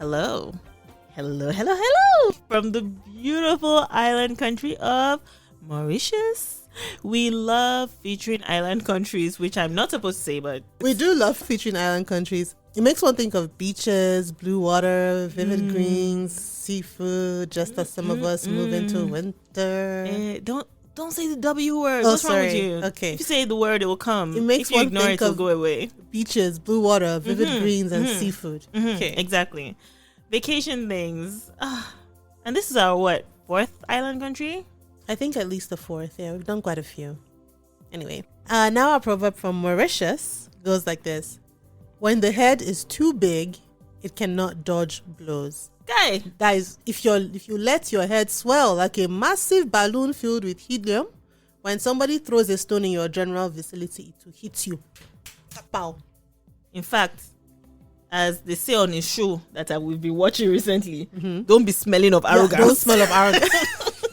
Hello. Hello. From the beautiful island country of Mauritius. We love featuring island countries, which I'm not supposed to say, but we do love featuring island countries. It makes one think of beaches, blue water, vivid greens, seafood, just as some of us move into winter. Don't say the W word. Oh, What's wrong with sorry. you? Okay. If you say the word, it will come. It makes if you one ignore think it, it'll of go away. Beaches, blue water, vivid greens, and seafood. Okay, exactly. Vacation things. And this is our, fourth island country? I think at least the fourth. Yeah, we've done quite a few. Anyway, now our proverb from Mauritius goes like this. When the head is too big, it cannot dodge blows. Guy. Guys, if you let your head swell like a massive balloon filled with helium, when somebody throws a stone in your general vicinity, it will hit you. Pow. In fact, as they say on a show that we've been watching recently, don't be smelling of arrogance. Yeah, don't smell of arrogance.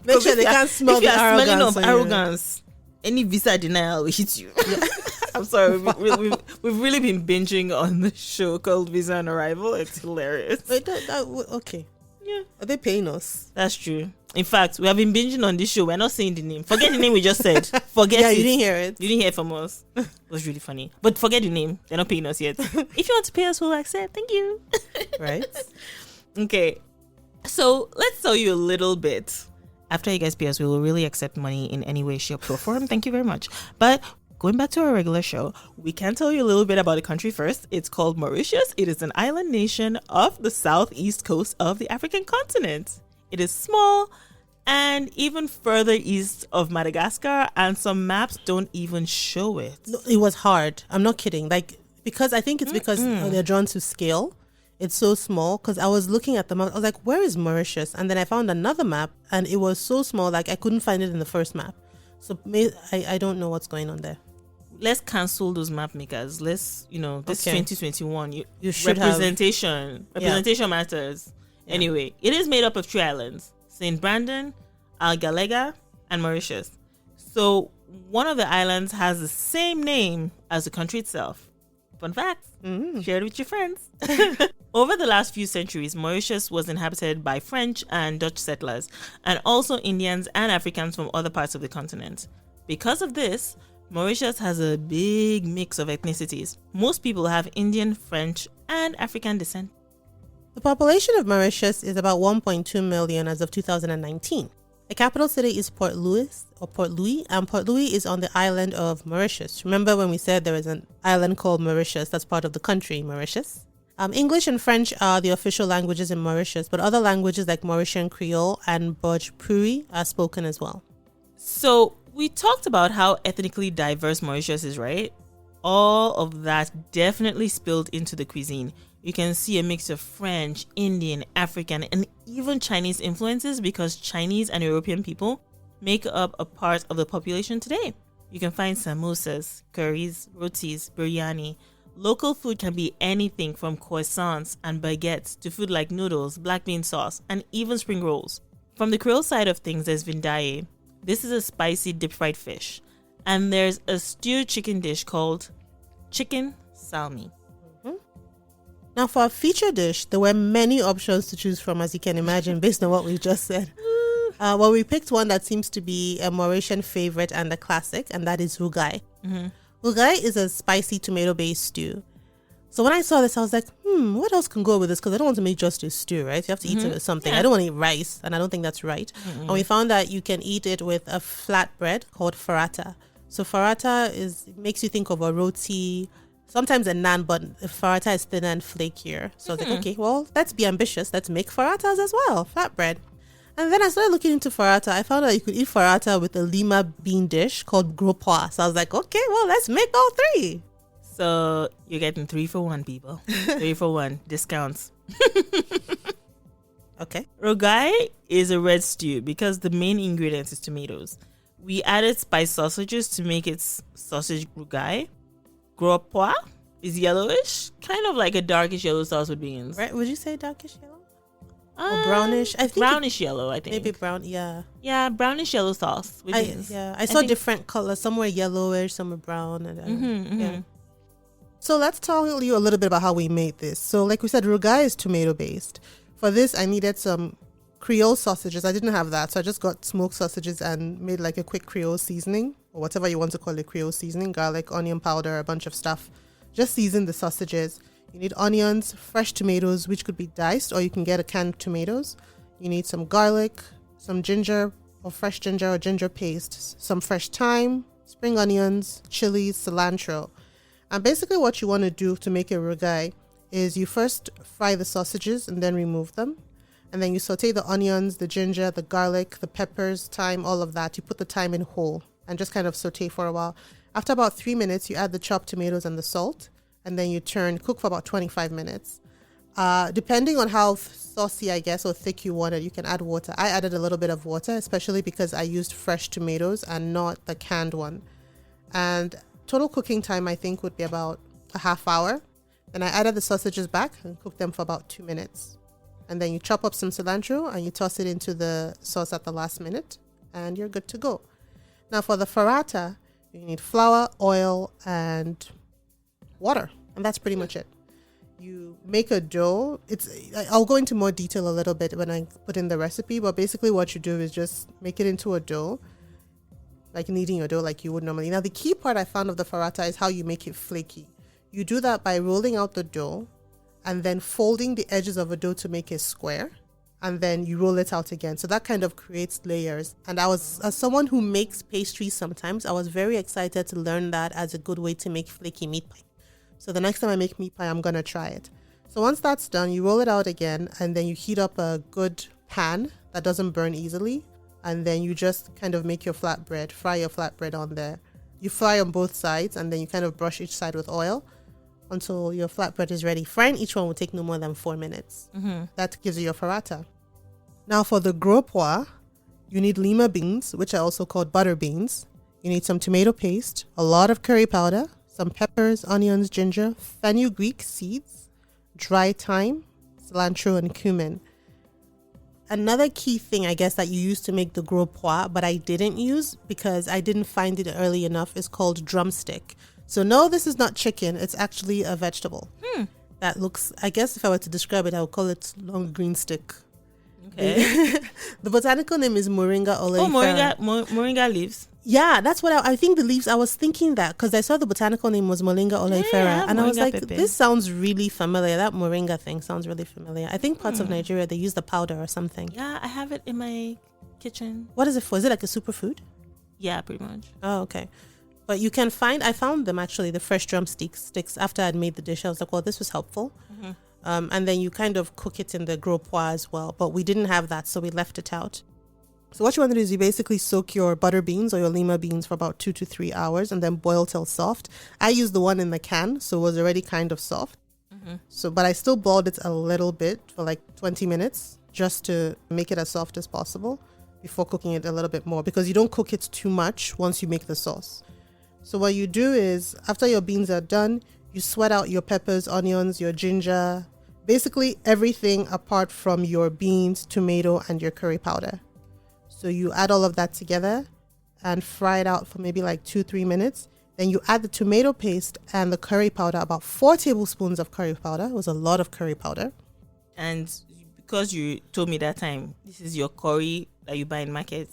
Make sure they can't smell the arrogance. If you're smelling of arrogance, any visa denial will hit you. Yeah. I'm sorry, we've really been binging on the show called Visa on Arrival. It's hilarious. Wait, okay. Yeah. Are they paying us? That's true. In fact, we have been binging on this show. We're not saying the name. Forget the name we just said. Forget it. You didn't hear it. You didn't hear it from us. It was really funny. But forget the name. They're not paying us yet. If you want to pay us, we'll accept. Thank you. Right? Okay. So let's tell you a little bit. After you guys pay us, we will really accept money in any way, shape, or form. Thank you very much. But going back to our regular show, we can tell you a little bit about the country first. It's called Mauritius. It is an island nation off the southeast coast of the African continent. It is small and even further east of Madagascar, and some maps don't even show it. No, it was hard. I'm not kidding. Because I think it's because they're drawn to scale. It's so small, because I was looking at the map. I was like, where is Mauritius? And then I found another map, and it was so small, I couldn't find it in the first map. So I don't know what's going on there. Let's cancel those map makers. Let's, this 2021. You should representation. Representation matters. Yeah. Anyway, it is made up of 3 islands: St. Brandon, Algalega, and Mauritius. So one of the islands has the same name as the country itself. Fun fact. Share it with your friends. Over the last few centuries, Mauritius was inhabited by French and Dutch settlers, and also Indians and Africans from other parts of the continent. Because of this, Mauritius has a big mix of ethnicities. Most people have Indian, French, and African descent. The population of Mauritius is about 1.2 million as of 2019. The capital city is Port Louis, and Port Louis is on the island of Mauritius. Remember when we said there is an island called Mauritius that's part of the country Mauritius? English and French are the official languages in Mauritius, but other languages like Mauritian Creole and Bhojpuri are spoken as well. So we talked about how ethnically diverse Mauritius is, right? All of that definitely spilled into the cuisine. You can see a mix of French, Indian, African, and even Chinese influences, because Chinese and European people make up a part of the population today. You can find samosas, curries, rotis, biryani. Local food can be anything from croissants and baguettes to food like noodles, black bean sauce, and even spring rolls. From the Creole side of things, there's vindaye. This is a spicy deep-fried fish. And there's a stewed chicken dish called chicken salmi. Now, for our feature dish, there were many options to choose from, as you can imagine, based on what we just said. Well, we picked one that seems to be a Mauritian favorite and a classic, and that is rougaille. Rougaille is a spicy tomato-based stew. So when I saw this, I was like, what else can go with this? Because I don't want to make just a stew, right? You have to eat it with something. Yeah. I don't want to eat rice, and I don't think that's right. And we found that you can eat it with a flatbread called farata. So farata makes you think of a roti, sometimes a naan, but farata is thinner and flakier. So I was like, okay, well, let's be ambitious. Let's make faratas as well, flatbread. And then I started looking into farata. I found out you could eat farata with a lima bean dish called Gros Pois. So I was like, okay, well, let's make all 3. So you're getting 3 for 1, people. 3 for 1 discounts. Okay. Rougaille is a red stew because the main ingredient is tomatoes. We added spiced sausages to make it sausage rougaille. Gros Pois is yellowish, kind of like a darkish yellow sauce with beans. Right? Would you say darkish yellow? Or brownish? I think brownish yellow, I think. Maybe brown, yeah. Yeah, brownish yellow sauce with beans. Yeah, I saw different colors. Some were yellowish, some were brown. And, yeah. So let's tell you a little bit about how we made this. So like we said, rougaille is tomato based. For this, I needed some Creole sausages. I didn't have that, so I just got smoked sausages and made like a quick Creole seasoning, or whatever you want to call it, Creole seasoning, garlic, onion powder, a bunch of stuff. Just season the sausages. You need onions, fresh tomatoes, which could be diced, or you can get a canned tomatoes. You need some garlic, some ginger, or fresh ginger or ginger paste, some fresh thyme, spring onions, chilies, cilantro. And basically what you want to do to make a rougaille is you first fry the sausages and then remove them. And then you saute the onions, the ginger, the garlic, the peppers, thyme, all of that. You put the thyme in whole and just kind of saute for a while. After about 3 minutes, you add the chopped tomatoes and the salt. And then you cook for about 25 minutes. Depending on how saucy, I guess, or thick you want it, you can add water. I added a little bit of water, especially because I used fresh tomatoes and not the canned one. And total cooking time, I think, would be about a half hour. Then I added the sausages back and cooked them for about 2 minutes. And then you chop up some cilantro and you toss it into the sauce at the last minute. And you're good to go. Now for the farata, you need flour, oil, and water. And that's pretty much it. You make a dough. I'll go into more detail a little bit when I put in the recipe. But basically what you do is just make it into a dough, like kneading your dough like you would normally. Now, the key part I found of the farata is how you make it flaky. You do that by rolling out the dough and then folding the edges of a dough to make a square. And then you roll it out again. So that kind of creates layers. And as someone who makes pastries sometimes, I was very excited to learn that as a good way to make flaky meat pie. So the next time I make meat pie, I'm going to try it. So once that's done, you roll it out again. And then you heat up a good pan that doesn't burn easily. And then you just kind of make your flatbread, fry your flatbread on there. You fry on both sides and then you kind of brush each side with oil until your flatbread is ready. Frying each one will take no more than 4 minutes. That gives you your farata. Now for the Gros Pois, you need lima beans, which are also called butter beans. You need some tomato paste, a lot of curry powder, some peppers, onions, ginger, fenugreek seeds, dry thyme, cilantro, and cumin. Another key thing, I guess, that you use to make the Gros Pois, but I didn't use because I didn't find it early enough, is called Drumstick. So no, this is not chicken. It's actually a vegetable. That looks, I guess if I were to describe it, I would call it long green stick. Okay. The botanical name is Moringa oleifera. Oh, moringa leaves. Yeah, that's what I think the leaves. I was thinking that because I saw the botanical name was Moringa oleifera, and I was like, pepe. this sounds really familiar. That moringa thing sounds really familiar. I think parts of Nigeria they use the powder or something. Yeah, I have it in my kitchen. What is it for? Is it like a superfood? Yeah, pretty much. Oh, okay. But you can I found them actually, the fresh drumsticks after I'd made the dish. I was like, well, this was helpful. And then you kind of cook it in the Gros Pois as well. But we didn't have that, so we left it out. So what you want to do is you basically soak your butter beans or your lima beans for about 2 to 3 hours and then boil till soft. I used the one in the can, so it was already kind of soft. But I still boiled it a little bit for like 20 minutes just to make it as soft as possible before cooking it a little bit more, because you don't cook it too much once you make the sauce. So what you do is after your beans are done, you sweat out your peppers, onions, your ginger, basically everything apart from your beans, tomato, and your curry powder. So you add all of that together and fry it out for maybe like 2-3 minutes. Then you add the tomato paste and the curry powder, about 4 tablespoons of curry powder. It was a lot of curry powder. And because you told me that time, this is your curry that you buy in market,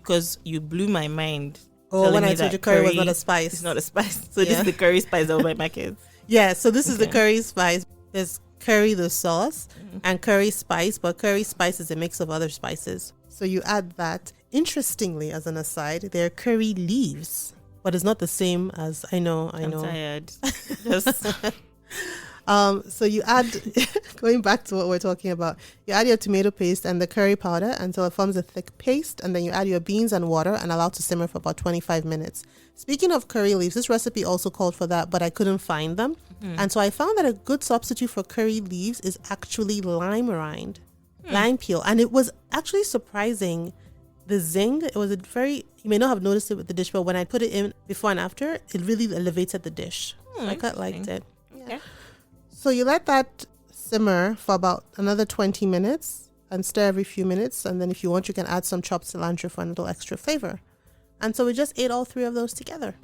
because you blew my mind. Oh, when I told you curry was not a spice. It's not a spice. So this is the curry spice that we buy in market. Yeah, so this is the curry spice. There's curry, the sauce, and curry spice, but curry spice is a mix of other spices. So you add that. Interestingly, as an aside, they're curry leaves, but it's not the same as I know. I'm tired. So you add, going back to what we're talking about, you add your tomato paste and the curry powder until it forms a thick paste, and then you add your beans and water and allow to simmer for about 25 minutes. Speaking of curry leaves, this recipe also called for that, but I couldn't find them. And so I found that a good substitute for curry leaves is actually lime rind, lime peel. And it was actually surprising. The zing, it was you may not have noticed it with the dish, but when I put it in before and after, it really elevated the dish. So I quite liked it. Okay. So you let that simmer for about another 20 minutes and stir every few minutes. And then if you want, you can add some chopped cilantro for a little extra flavor. And so we just ate all three of those together.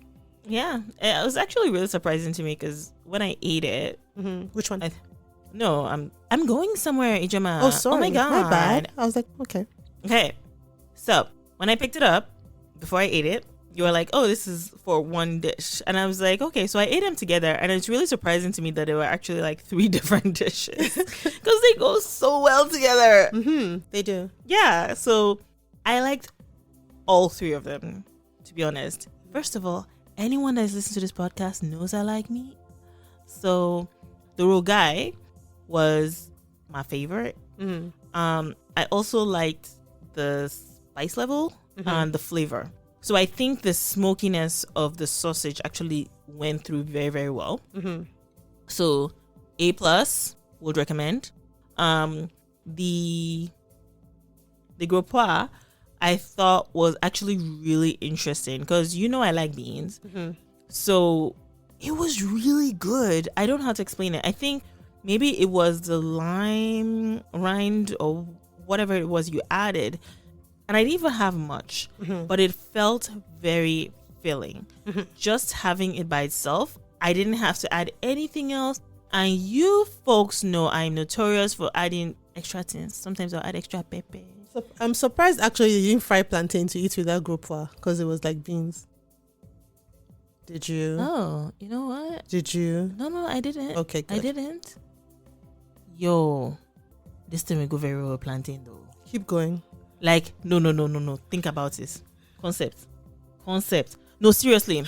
Yeah. It was actually really surprising to me because when I ate it. Which one? I'm going somewhere, Ijama. Oh, sorry. Oh my God. My bad. I was like, okay. Okay. So when I picked it up, before I ate it, you were like, oh, this is for one dish. And I was like, okay. So I ate them together. And it's really surprising to me that they were actually like 3 different dishes. Because they go so well together. They do. Yeah. So I liked all 3 of them, to be honest. First of all, anyone that's listened to this podcast knows I like meat. So the Rougaille was my favorite. I also liked the spice level and the flavor. So I think the smokiness of the sausage actually went through very, very well. So A+ would recommend. The Gros Pois I thought was actually really interesting because I like beans. So it was really good. I don't know how to explain it. I think maybe it was the lime rind or whatever it was you added. And I didn't even have much, but it felt very filling. Just having it by itself, I didn't have to add anything else. And you folks know I'm notorious for adding extra things. Sometimes I'll add extra pepper. So I'm surprised actually you didn't fry plantain to eat with that Gros Pois because it was like beans. Did you? Oh, you know what? Did you? No, I didn't. Okay, good. I didn't. Yo, this thing will go very well with plantain though. Keep going. Like, no. Think about this. Concept. No, seriously.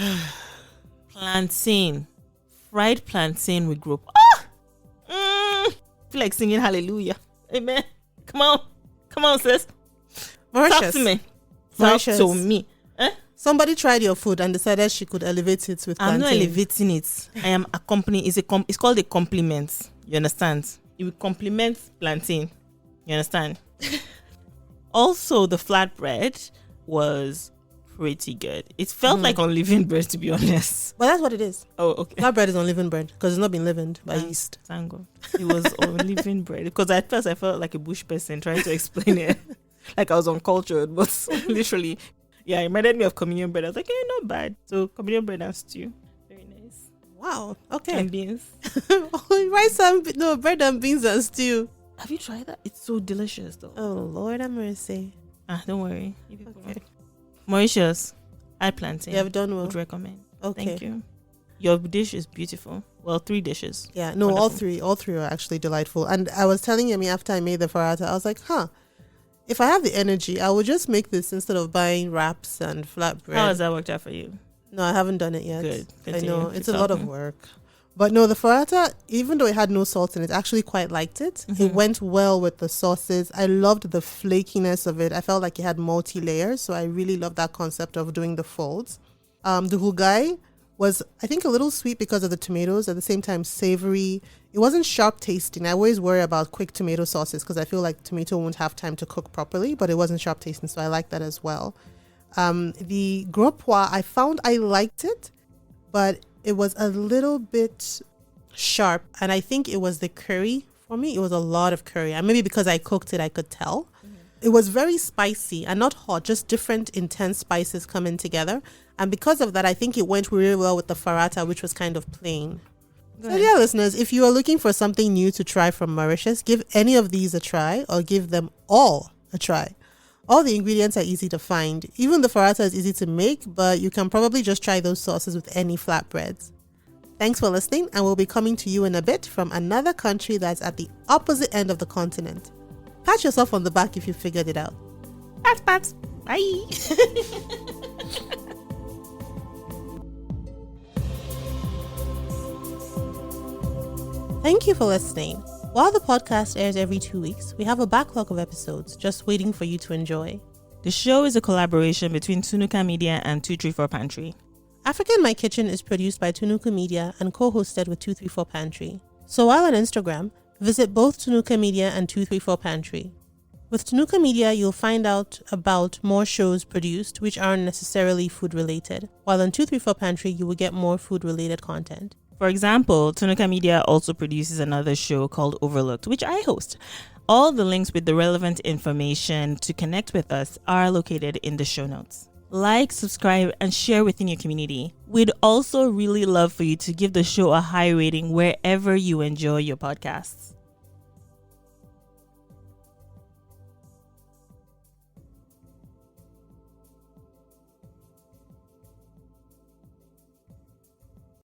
Plantain. Fried plantain with group. Feel like singing hallelujah. Amen. Come on, sis. Mauritius. Talk to me. Mauritius. Talk to me. Somebody tried your food and decided she could elevate it with plantain. I'm not elevating it. I am accompanying. It's called a compliment. You understand? It will complement plantain. You understand? Also, the flatbread was pretty good. It felt like unleavened bread, to be honest. But that's what it is. Oh, okay. Flatbread is unleavened bread because it's not been leavened by yeast. Thank God. It was unleavened bread. Because at first I felt like a bush person trying to explain it. Like I was uncultured, but literally, yeah, it reminded me of communion bread. I was like, not bad. So communion bread and stew. Very nice. Wow. Okay. And beans. Bread and beans and stew. Have you tried that? It's so delicious though. Oh, Lord have mercy. Don't worry. Okay. Mauritius, I plantain. You have done well. Would recommend. Okay. Thank you. Your dish is beautiful. Well, 3 dishes. Yeah, no, wonderful. All three are actually delightful. And I was telling Yemi after I made the farata, I was like, if I have the energy, I would just make this instead of buying wraps and flatbread. How has that worked out for you? No, I haven't done it yet. Good. Continue. I know, it's a lot of work. But no, the farata, even though it had no salt in it, I actually quite liked it. It went well with the sauces. I loved the flakiness of it. I felt like it had multi-layers, so I really loved that concept of doing the folds. The rougaille was, I think, a little sweet because of the tomatoes, at the same time savory. It wasn't sharp tasting. I always worry about quick tomato sauces because I feel like tomato won't have time to cook properly, but it wasn't sharp tasting, so I like that as well. The Gros Pois, I found I liked it, but it was a little bit sharp, and I think it was the curry for me. It was a lot of curry, and maybe because I cooked it, I could tell. It was very spicy and not hot, just different intense spices coming together. And because of that, I think it went really well with the farata, which was kind of plain. So yeah, listeners, if you are looking for something new to try from Mauritius, give any of these a try or give them all a try. All the ingredients are easy to find. Even the farata is easy to make, but you can probably just try those sauces with any flatbreads. Thanks for listening, and we'll be coming to you in a bit from another country that's at the opposite end of the continent. Pat yourself on the back if you figured it out. Pats. Bye. Thank you for listening. While the podcast airs every 2 weeks, we have a backlog of episodes just waiting for you to enjoy. The show is a collaboration between Tunuka Media and 234 Pantry. Africa in My Kitchen is produced by Tunuka Media and co-hosted with 234 Pantry. So while on Instagram, visit both Tunuka Media and 234 Pantry. With Tunuka Media, you'll find out about more shows produced which aren't necessarily food related, while on 234 Pantry, you will get more food related content. For example, Tunuka Media also produces another show called Overlooked, which I host. All the links with the relevant information to connect with us are located in the show notes. Like, subscribe, and share within your community. We'd also really love for you to give the show a high rating wherever you enjoy your podcasts.